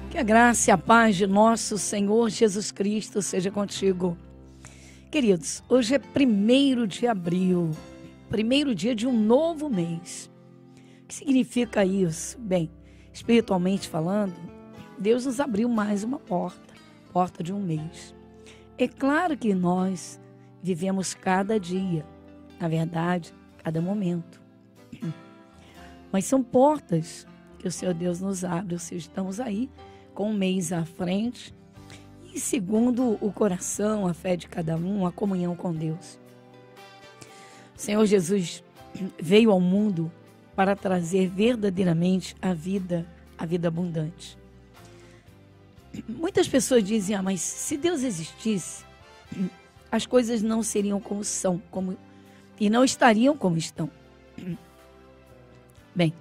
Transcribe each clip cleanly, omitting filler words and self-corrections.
Que a graça e a paz de nosso Senhor Jesus Cristo seja contigo. Queridos, hoje é 1º de abril, primeiro dia de um novo mês. O que significa isso? Bem, espiritualmente falando, Deus nos abriu mais uma porta de um mês. É claro que nós vivemos cada dia, na verdade, cada momento. Mas são portas que o Senhor Deus nos abre, ou seja, estamos aí com um mês à frente e segundo o coração, a fé de cada um, a comunhão com Deus. O Senhor Jesus veio ao mundo para trazer verdadeiramente a vida abundante. Muitas pessoas dizem, mas se Deus existisse, as coisas não seriam como são, e não estariam como estão. Bem,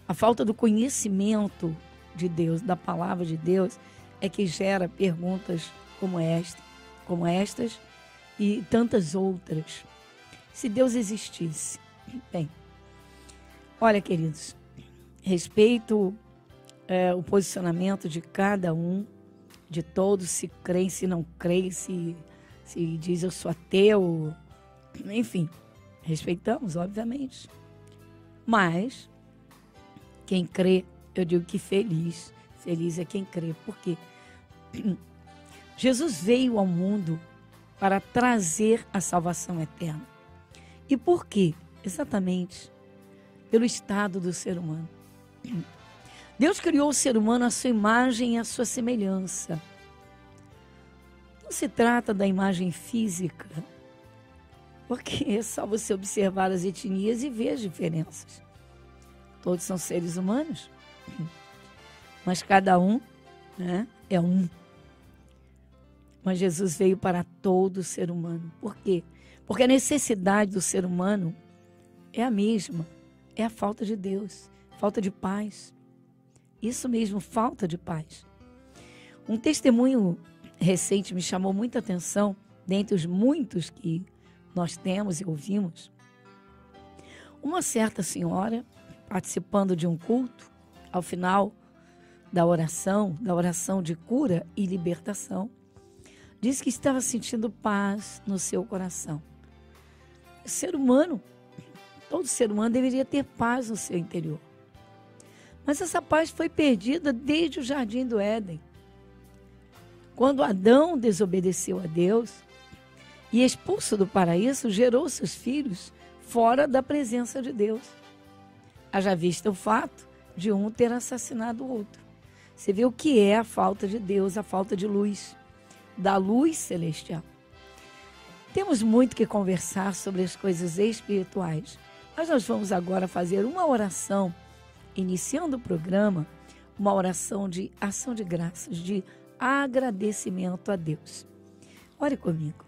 a falta do conhecimento de Deus, da palavra de Deus, é que gera perguntas como estas e tantas outras. Se Deus existisse. Bem, olha, queridos, respeito o posicionamento de cada um, de todos, se crê, se não crê, se diz eu sou ateu, enfim, respeitamos, obviamente. Mas quem crê, eu digo que feliz é quem crê. Por quê? Jesus veio ao mundo para trazer a salvação eterna. E por quê? Exatamente pelo estado do ser humano. Deus criou o ser humano à sua imagem e à sua semelhança. Não se trata da imagem física, porque é só você observar as etnias e ver as diferenças. Todos são seres humanos, mas cada um, né, é um. Mas Jesus veio para todo ser humano. Por quê? Porque a necessidade do ser humano é a mesma. É a falta de Deus, falta de paz. Isso mesmo, falta de paz. Um testemunho recente me chamou muita atenção, dentre os muitos que nós temos e ouvimos. Uma certa senhora, participando de um culto, ao final da oração de cura e libertação, disse que estava sentindo paz no seu coração. O ser humano, todo ser humano deveria ter paz no seu interior. Mas essa paz foi perdida desde o Jardim do Éden. Quando Adão desobedeceu a Deus e expulso do paraíso, gerou seus filhos fora da presença de Deus. Haja vista o fato de um ter assassinado o outro. Você vê o que é a falta de Deus, a falta de luz, da luz celestial. Temos muito que conversar sobre as coisas espirituais, mas nós vamos agora fazer uma oração, iniciando o programa, uma oração de ação de graças, de agradecimento a Deus. Ore comigo.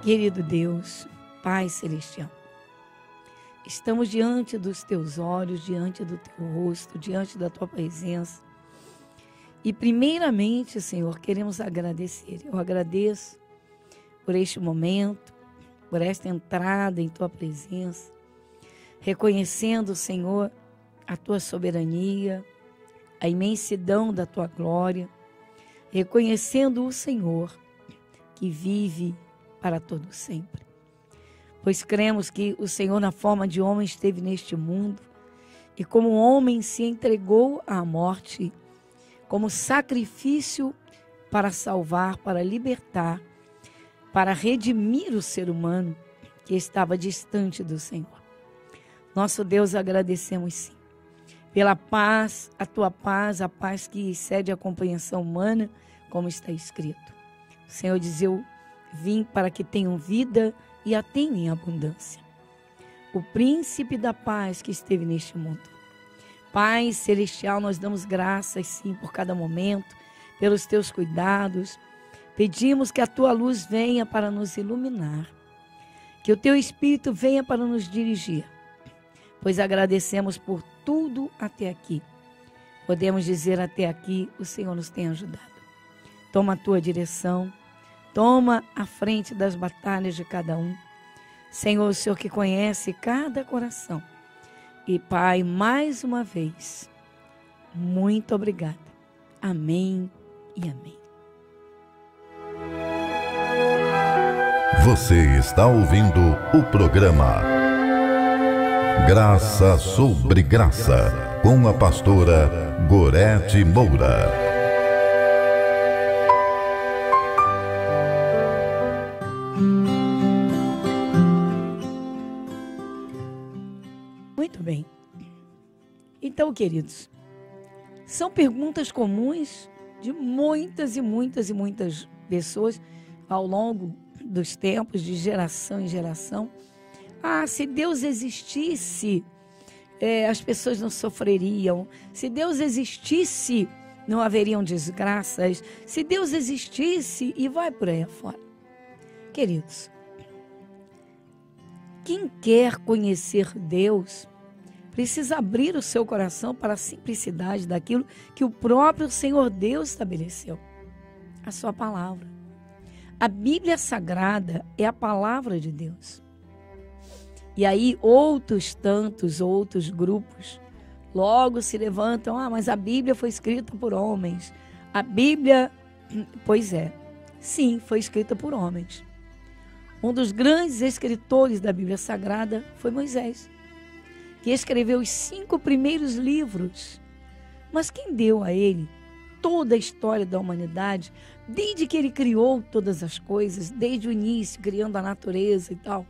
Querido Deus, Pai Celestial, estamos diante dos Teus olhos, diante do Teu rosto, diante da Tua presença. E primeiramente, Senhor, queremos agradecer. Eu agradeço por este momento, por esta entrada em Tua presença, reconhecendo, Senhor, a Tua soberania, a imensidão da Tua glória, reconhecendo o Senhor que vive para todo sempre. Pois cremos que o Senhor, na forma de homem, esteve neste mundo e como homem se entregou à morte como sacrifício para salvar, para libertar, para redimir o ser humano que estava distante do Senhor. Nosso Deus, agradecemos sim pela paz, a Tua paz, a paz que excede a compreensão humana, como está escrito. O Senhor diz, eu vim para que tenham vida e a tenham em abundância. O príncipe da paz que esteve neste mundo. Pai celestial, nós damos graças sim por cada momento, pelos Teus cuidados. Pedimos que a Tua luz venha para nos iluminar, que o Teu Espírito venha para nos dirigir, pois agradecemos por tudo até aqui. Podemos dizer até aqui, o Senhor nos tem ajudado. toma a tua direção, toma a frente das batalhas de cada um. Senhor, o Senhor que conhece cada coração. E Pai, mais uma vez, muito obrigada. Amém e amém. Você está ouvindo o programa Graça sobre Graça, com a pastora Gorete Moura. Muito bem. Então, queridos, são perguntas comuns de muitas e muitas pessoas ao longo dos tempos, de geração em geração. Se Deus existisse, as pessoas não sofreriam. Se Deus existisse, não haveriam desgraças. Se Deus existisse, e vai por aí afora. Queridos, quem quer conhecer Deus precisa abrir o seu coração para a simplicidade daquilo que o próprio Senhor Deus estabeleceu. A sua palavra. A Bíblia Sagrada é a palavra de Deus. E aí tantos outros grupos logo se levantam. Mas a Bíblia foi escrita por homens. A Bíblia, pois é, sim, foi escrita por homens. Um dos grandes escritores da Bíblia Sagrada foi Moisés, que escreveu os 5 primeiros livros. Mas quem deu a ele toda a história da humanidade, desde que ele criou todas as coisas, desde o início, criando a natureza e tal?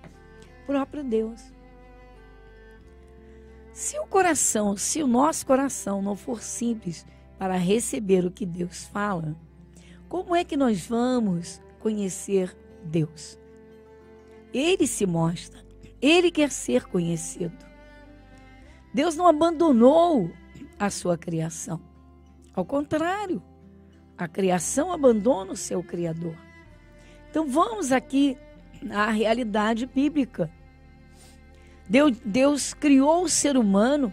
O próprio Deus. Se o nosso coração não for simples para receber o que Deus fala, como é que nós vamos conhecer Deus? Ele se mostra, Ele quer ser conhecido. Deus não abandonou a sua criação. Ao contrário, a criação abandona o seu Criador. Então vamos aqui à realidade bíblica. Deus criou o ser humano,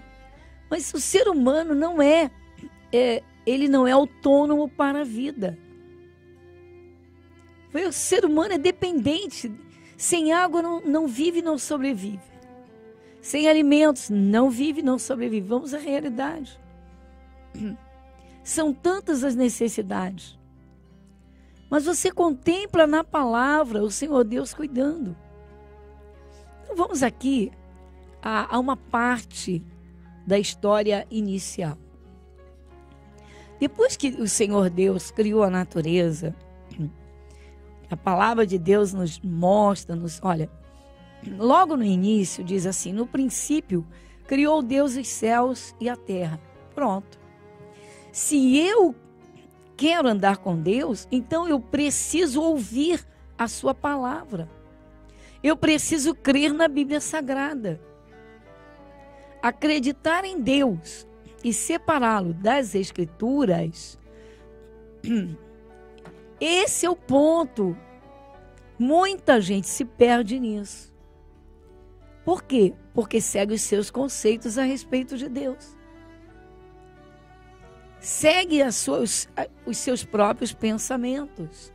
mas o ser humano ele não é autônomo para a vida. O ser humano é dependente. Sem água não vive, não sobrevive. Sem alimentos, não vive, não sobrevive. Vamos à realidade. São tantas as necessidades. Mas você contempla na palavra o Senhor Deus cuidando. Então vamos aqui a uma parte da história inicial. Depois que o Senhor Deus criou a natureza, a palavra de Deus nos mostra, olha, logo no início diz assim: no princípio criou Deus os céus e a terra. Pronto. Se eu quero andar com Deus, então eu preciso ouvir a sua palavra. Eu preciso crer na Bíblia Sagrada. Acreditar em Deus e separá-lo das Escrituras, esse é o ponto. Muita gente se perde nisso. Por quê? Porque segue os seus conceitos a respeito de Deus. Segue os seus próprios pensamentos.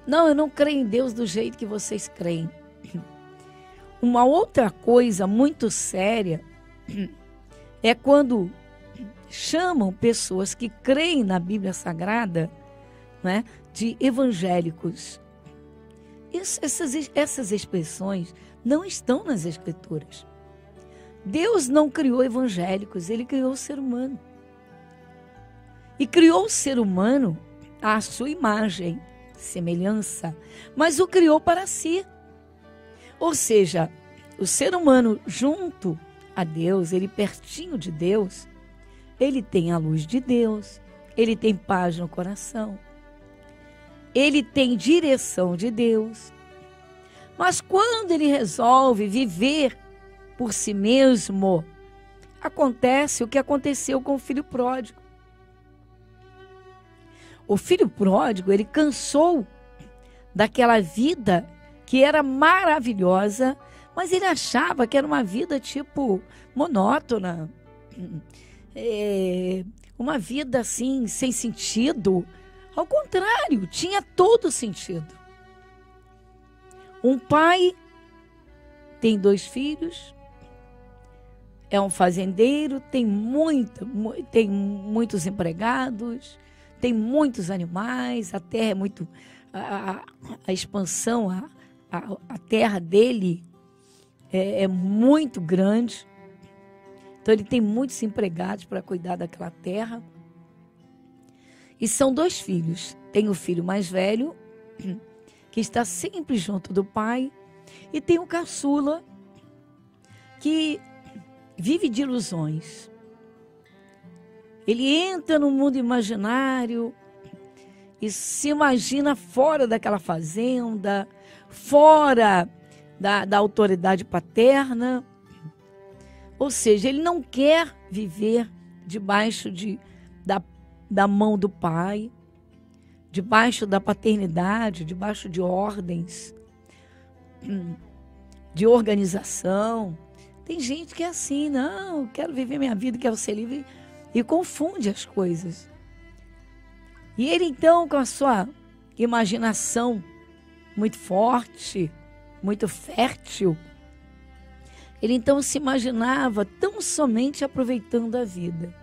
Não, eu não creio em Deus do jeito que vocês creem. Uma outra coisa muito séria é quando chamam pessoas que creem na Bíblia Sagrada, né, de evangélicos. Essas expressões não estão nas Escrituras. Deus não criou evangélicos, Ele criou o ser humano. E criou o ser humano à sua imagem, semelhança, mas o criou para si. Ou seja, o ser humano junto a Deus, ele pertinho de Deus, ele tem a luz de Deus, ele tem paz no coração, ele tem direção de Deus. Mas quando ele resolve viver por si mesmo, acontece o que aconteceu com o filho pródigo. O filho pródigo, ele cansou daquela vida que era maravilhosa, mas ele achava que era uma vida tipo monótona, uma vida assim sem sentido. Ao contrário, tinha todo sentido. Um pai tem 2 filhos, é um fazendeiro, tem muitos empregados, tem muitos animais, a terra é muito... A expansão, a terra dele é muito grande. Então ele tem muitos empregados para cuidar daquela terra. E são 2 filhos. Tem o filho mais velho, que está sempre junto do pai, e tem o caçula, que vive de ilusões. Ele entra no mundo imaginário e se imagina fora daquela fazenda, fora da autoridade paterna. Ou seja, ele não quer viver debaixo da mão do pai, debaixo da paternidade, debaixo de ordens, de organização. Tem gente que é assim, não, eu quero viver minha vida, quero ser livre, e confunde as coisas. E ele então, com a sua imaginação muito forte, muito fértil, ele então se imaginava tão somente aproveitando a vida.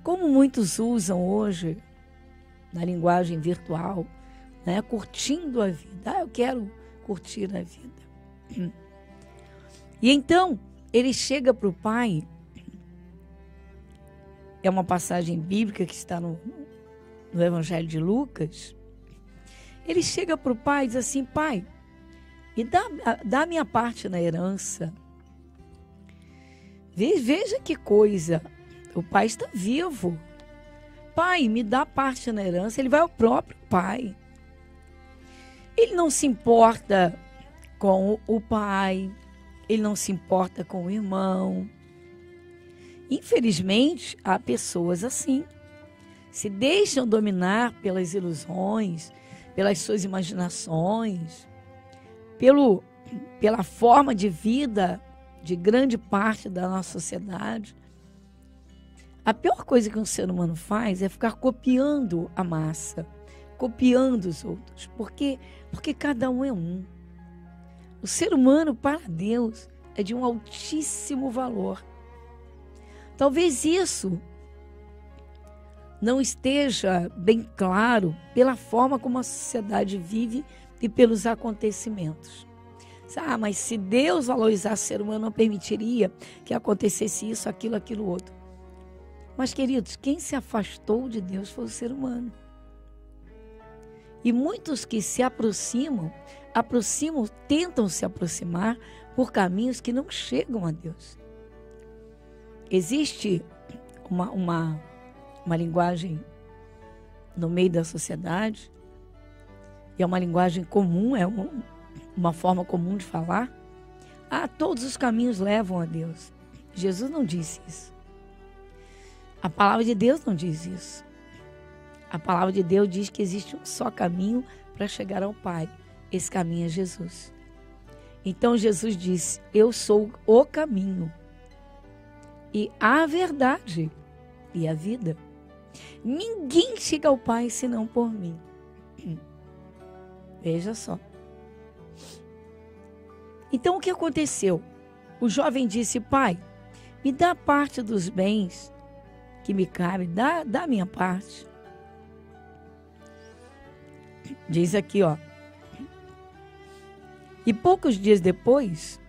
Como muitos usam hoje, na linguagem virtual, né, curtindo a vida. Eu quero curtir a vida. E então, ele chega para o pai, é uma passagem bíblica que está no Evangelho de Lucas. Ele chega para o pai e diz assim: pai, me dá a minha parte na herança. Veja que coisa, o pai está vivo. Pai, me dá parte na herança. Ele vai ao próprio pai. Ele não se importa com o pai, ele não se importa com o irmão. Infelizmente, há pessoas assim, se deixam dominar pelas ilusões, pelas suas imaginações, pela forma de vida de grande parte da nossa sociedade. A pior coisa que um ser humano faz é ficar copiando a massa, copiando os outros. Por quê? Porque cada um é um. O ser humano, para Deus, é de um altíssimo valor. Talvez isso não esteja bem claro pela forma como a sociedade vive e pelos acontecimentos. Mas se Deus valorizasse o ser humano, não permitiria que acontecesse isso, aquilo, outro. Mas, queridos, quem se afastou de Deus foi o ser humano. E muitos que se aproximam, tentam se aproximar por caminhos que não chegam a Deus. Existe uma linguagem no meio da sociedade, e é uma linguagem comum, é uma forma comum de falar. Todos os caminhos levam a Deus. Jesus não disse isso. A palavra de Deus não diz isso. A palavra de Deus diz que existe um só caminho para chegar ao Pai. Esse caminho é Jesus. Então Jesus disse: eu sou o caminho e a verdade e a vida. Ninguém chega ao Pai senão por mim. Veja só. Então o que aconteceu? O jovem disse: pai, me dá parte dos bens que me cabe, dá a minha parte. Diz aqui, ó. E poucos dias depois,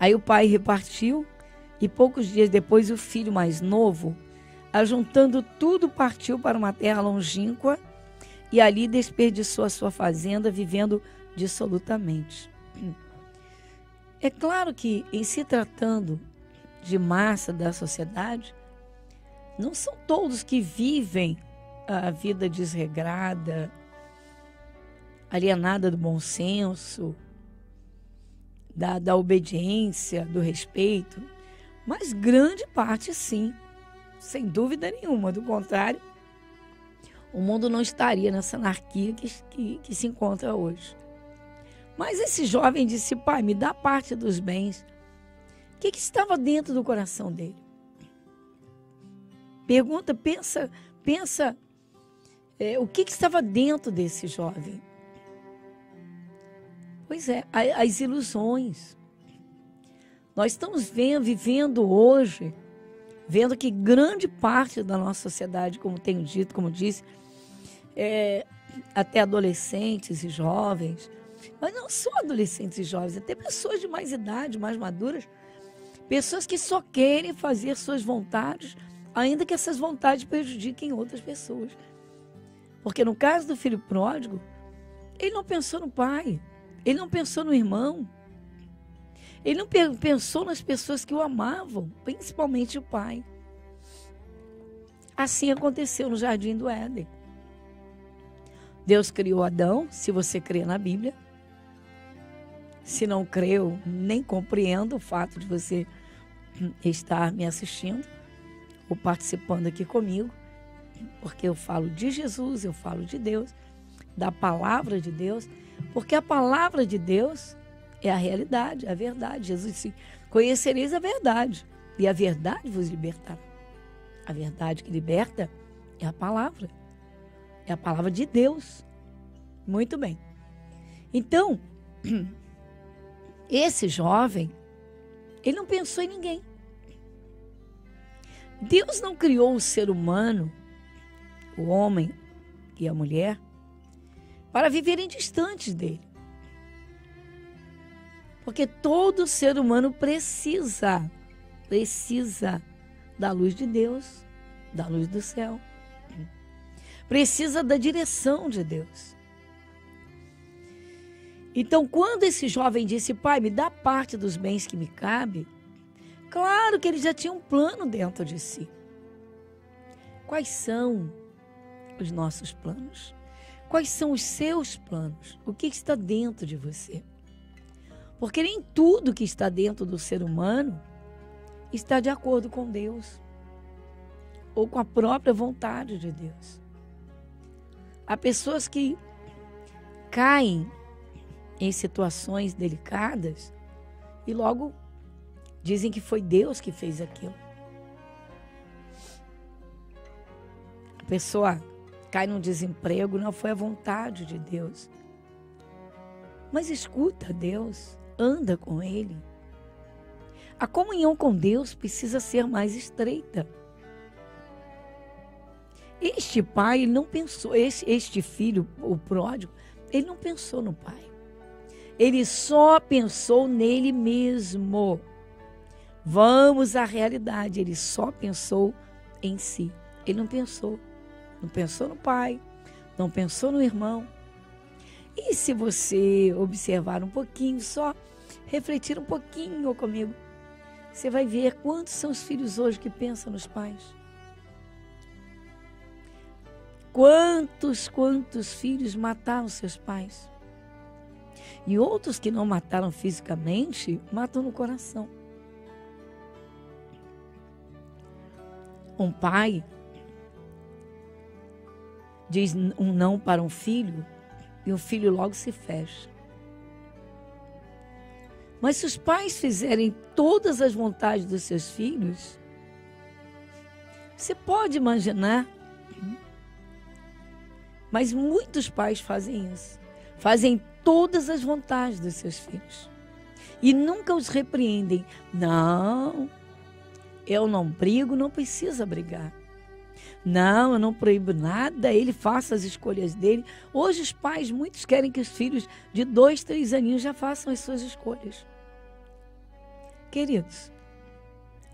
aí o pai repartiu, e poucos dias depois o filho mais novo, ajuntando tudo, partiu para uma terra longínqua e ali desperdiçou a sua fazenda, vivendo dissolutamente. É claro que, em se tratando de massa da sociedade, não são todos que vivem a vida desregrada, alienada do bom senso, da obediência, do respeito, mas grande parte sim, sem dúvida nenhuma. Do contrário, o mundo não estaria nessa anarquia que se encontra hoje. Mas esse jovem disse: pai, me dá parte dos bens. O que estava dentro do coração dele? Pergunta, pensa o que estava dentro desse jovem. Pois é, as ilusões. Nós estamos vivendo hoje, vendo que grande parte da nossa sociedade, como tenho dito, como disse, até adolescentes e jovens, mas não só adolescentes e jovens, até pessoas de mais idade, mais maduras, pessoas que só querem fazer suas vontades, ainda que essas vontades prejudiquem outras pessoas. Porque no caso do filho pródigo, ele não pensou no pai, ele não pensou no irmão, ele não pensou nas pessoas que o amavam, principalmente o pai. Assim aconteceu no Jardim do Éden. Deus criou Adão, se você crê na Bíblia. Se não creu, nem compreendo o fato de você estar me assistindo ou participando aqui comigo, porque eu falo de Jesus, eu falo de Deus, da palavra de Deus, porque a palavra de Deus é a realidade, é a verdade. Jesus disse: conhecereis a verdade, e a verdade vos libertará. A verdade que liberta é a palavra de Deus. Muito bem. Então, esse jovem, ele não pensou em ninguém. Deus não criou o ser humano, o homem e a mulher, para viverem distantes dele. Porque todo ser humano precisa da luz de Deus, da luz do céu. Precisa da direção de Deus. Então, quando esse jovem disse: pai, me dá parte dos bens que me cabe, claro que ele já tinha um plano dentro de si. Quais são os nossos planos? Quais são os seus planos? O que está dentro de você? Porque nem tudo que está dentro do ser humano está de acordo com Deus ou com a própria vontade de Deus. Há pessoas que caem em situações delicadas e logo dizem que foi Deus que fez aquilo. A pessoa cai num desemprego, não foi a vontade de Deus. Mas escuta Deus, anda com Ele. A comunhão com Deus precisa ser mais estreita. Este pai, ele não pensou, este filho, o pródigo, ele não pensou no pai. Ele só pensou nele mesmo. Vamos à realidade, ele só pensou em si. Ele não pensou no pai, não pensou no irmão. E se você observar um pouquinho, só refletir um pouquinho comigo, você vai ver quantos são os filhos hoje que pensam nos pais. Quantos filhos mataram seus pais? E outros que não mataram fisicamente, matam no coração. Um pai diz um não para um filho e o filho logo se fecha. Mas se os pais fizerem todas as vontades dos seus filhos, você pode imaginar, mas muitos pais fazem isso. Fazem todas as vontades dos seus filhos e nunca os repreendem. Não, eu não brigo, não precisa brigar. Não, eu não proíbo nada, ele faça as escolhas dele. Hoje os pais, muitos querem que os filhos de 2, 3 aninhos já façam as suas escolhas. Queridos,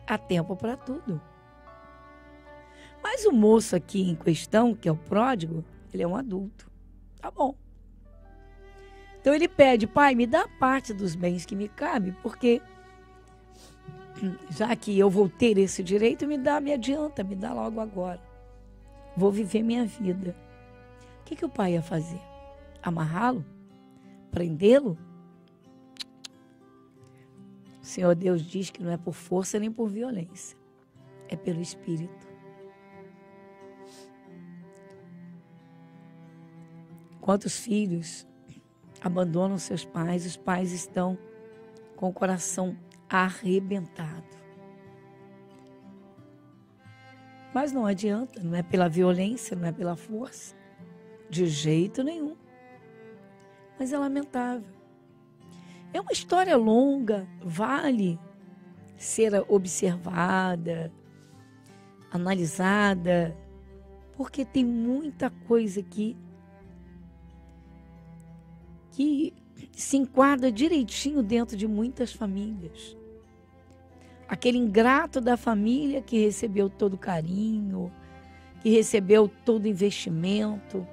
há tempo para tudo. Mas o moço aqui em questão, que é o pródigo, ele é um adulto. Tá bom. Então ele pede: pai, me dá parte dos bens que me cabe, porque já que eu vou ter esse direito, me adianta, me dá logo agora. Vou viver minha vida. O que o pai ia fazer? Amarrá-lo? Prendê-lo? O Senhor Deus diz que não é por força nem por violência. É pelo Espírito. Quantos filhos abandonam seus pais? Os pais estão com o coração arrebentado. Mas não adianta, não é pela violência, não é pela força, de jeito nenhum. Mas é lamentável. É uma história longa, vale ser observada, analisada, porque tem muita coisa aqui que se enquadra direitinho dentro de muitas famílias. Aquele ingrato da família que recebeu todo o carinho, que recebeu todo o investimento.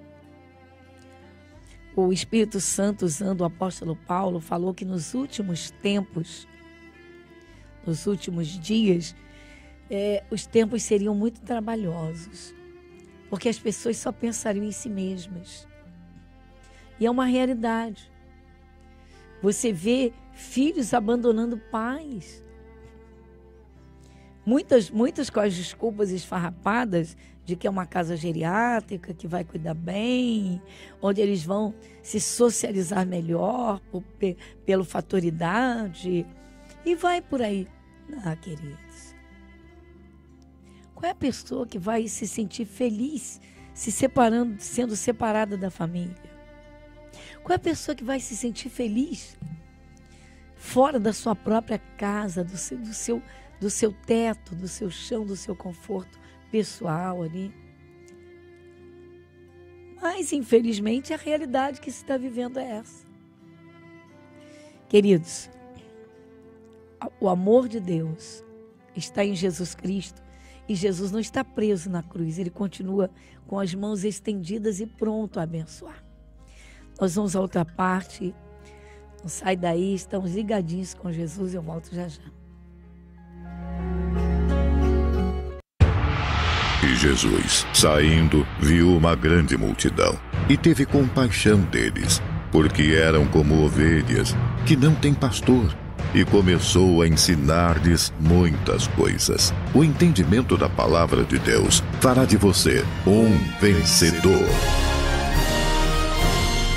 O Espírito Santo, usando o apóstolo Paulo, falou que nos últimos tempos, nos últimos dias, os tempos seriam muito trabalhosos, porque as pessoas só pensariam em si mesmas. E é uma realidade. Você vê filhos abandonando pais. Muitas com as desculpas esfarrapadas de que é uma casa geriátrica, que vai cuidar bem, onde eles vão se socializar melhor pelo fator idade, e vai por aí. Ah, queridos, qual é a pessoa que vai se sentir feliz se separando, sendo separada da família? Qual é a pessoa que vai se sentir feliz fora da sua própria casa, do seu teto, do seu chão, do seu conforto pessoal ali? Mas, infelizmente, a realidade que se está vivendo é essa. Queridos, o amor de Deus está em Jesus Cristo, e Jesus não está preso na cruz, ele continua com as mãos estendidas e pronto a abençoar. Nós vamos à outra parte, não sai daí, estamos ligadinhos com Jesus, eu volto já já. E Jesus, saindo, viu uma grande multidão e teve compaixão deles, porque eram como ovelhas que não têm pastor, e começou a ensinar-lhes muitas coisas. O entendimento da palavra de Deus fará de você um vencedor.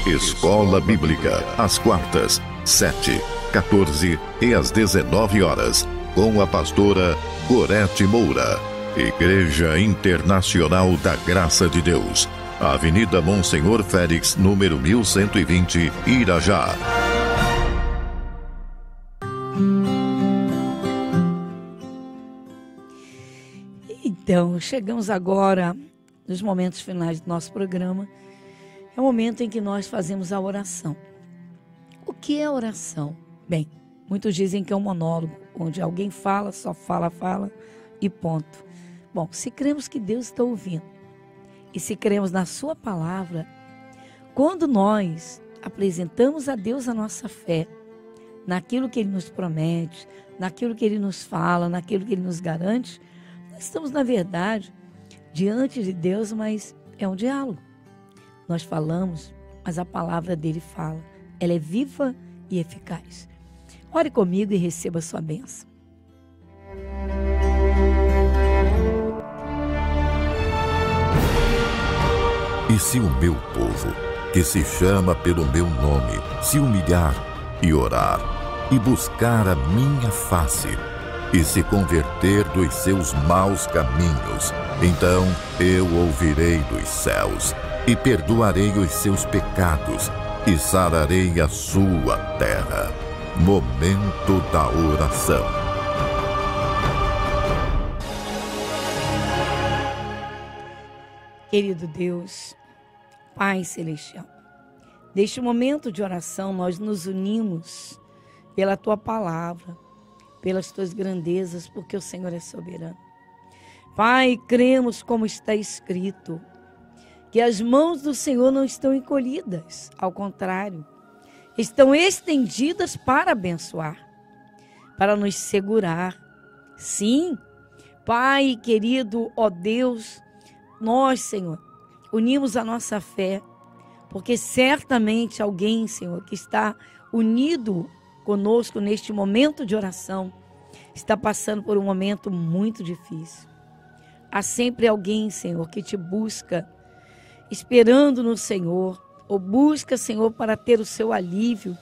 Escola Bíblica, às quartas, 7, 14 e às 19 horas, com a pastora Gorete Moura. Igreja Internacional da Graça de Deus, Avenida Monsenhor Félix, número 1120, Irajá. Então, chegamos agora nos momentos finais do nosso programa. É o momento em que nós fazemos a oração. O que é oração? Bem, muitos dizem que é um monólogo, onde alguém fala, só fala e ponto. Bom, se cremos que Deus está ouvindo e se cremos na sua palavra, quando nós apresentamos a Deus a nossa fé, naquilo que Ele nos promete, naquilo que Ele nos fala, naquilo que Ele nos garante, nós estamos, na verdade, diante de Deus, mas é um diálogo. Nós falamos, mas a palavra dele fala. Ela é viva e eficaz. Ore comigo e receba a sua bênção. E se o meu povo, que se chama pelo meu nome, se humilhar e orar, e buscar a minha face, e se converter dos seus maus caminhos, então eu ouvirei dos céus, e perdoarei os seus pecados, e sararei a sua terra. Momento da oração. Querido Deus, Pai Celestial, neste momento de oração nós nos unimos pela Tua palavra, pelas Tuas grandezas, porque o Senhor é soberano. Pai, cremos como está escrito, que as mãos do Senhor não estão encolhidas, ao contrário, estão estendidas para abençoar, para nos segurar. Sim, Pai querido, ó Deus, nós, Senhor, unimos a nossa fé, porque certamente alguém, Senhor, que está unido conosco neste momento de oração, está passando por um momento muito difícil. Há sempre alguém, Senhor, que te busca, esperando no Senhor, ou busca, Senhor, para ter o seu alívio.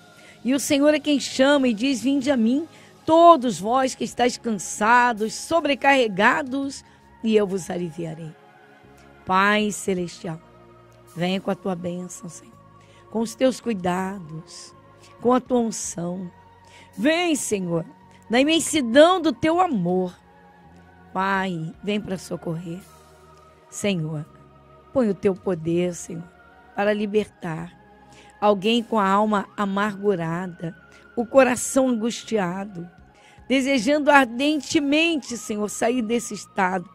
E o Senhor é quem chama e diz: vinde a mim, todos vós que estáis cansados, sobrecarregados, e eu vos aliviarei. Pai celestial, venha com a tua bênção, Senhor, com os teus cuidados, com a tua unção. Vem, Senhor, na imensidão do teu amor. Pai, vem para socorrer. Senhor, põe o teu poder, Senhor, para libertar alguém com a alma amargurada, o coração angustiado, desejando ardentemente, Senhor, sair desse estado.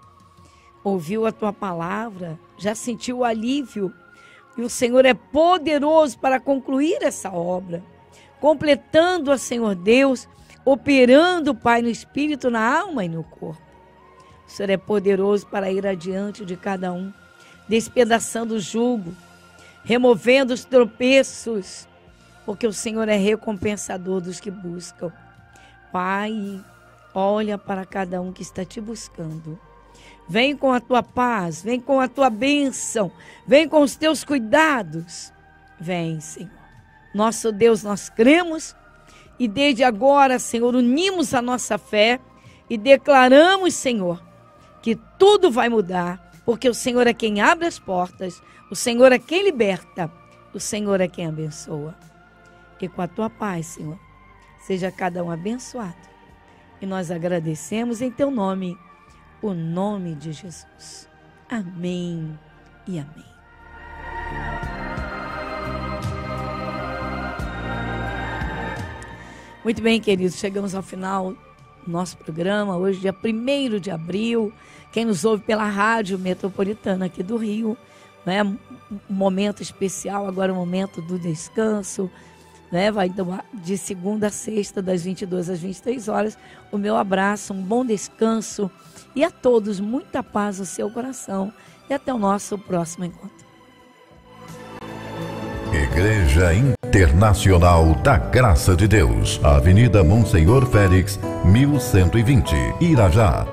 Ouviu a tua palavra, já sentiu o alívio, e o Senhor é poderoso para concluir essa obra, completando-a, Senhor Deus, operando, Pai, no espírito, na alma e no corpo. O Senhor é poderoso para ir adiante de cada um, despedaçando o jugo, removendo os tropeços, porque o Senhor é recompensador dos que buscam. Pai, olha para cada um que está te buscando. Vem com a tua paz, vem com a tua bênção, vem com os teus cuidados. Vem, Senhor. Nosso Deus, nós cremos e desde agora, Senhor, unimos a nossa fé e declaramos, Senhor, que tudo vai mudar, porque o Senhor é quem abre as portas, o Senhor é quem liberta, o Senhor é quem abençoa. E com a tua paz, Senhor, seja cada um abençoado. E nós agradecemos em teu nome, o nome de Jesus. Amém e amém. Muito bem, queridos, chegamos ao final do nosso programa, hoje dia 1º de abril. Quem nos ouve pela Rádio Metropolitana aqui do Rio, né? Um momento especial, agora o momento do descanso, né? Vai de segunda a sexta, das 22 às 23 horas. O meu abraço, um bom descanso e a todos muita paz no seu coração. E até o nosso próximo encontro. Igreja Internacional da Graça de Deus, Avenida Monsenhor Félix, 1120, Irajá.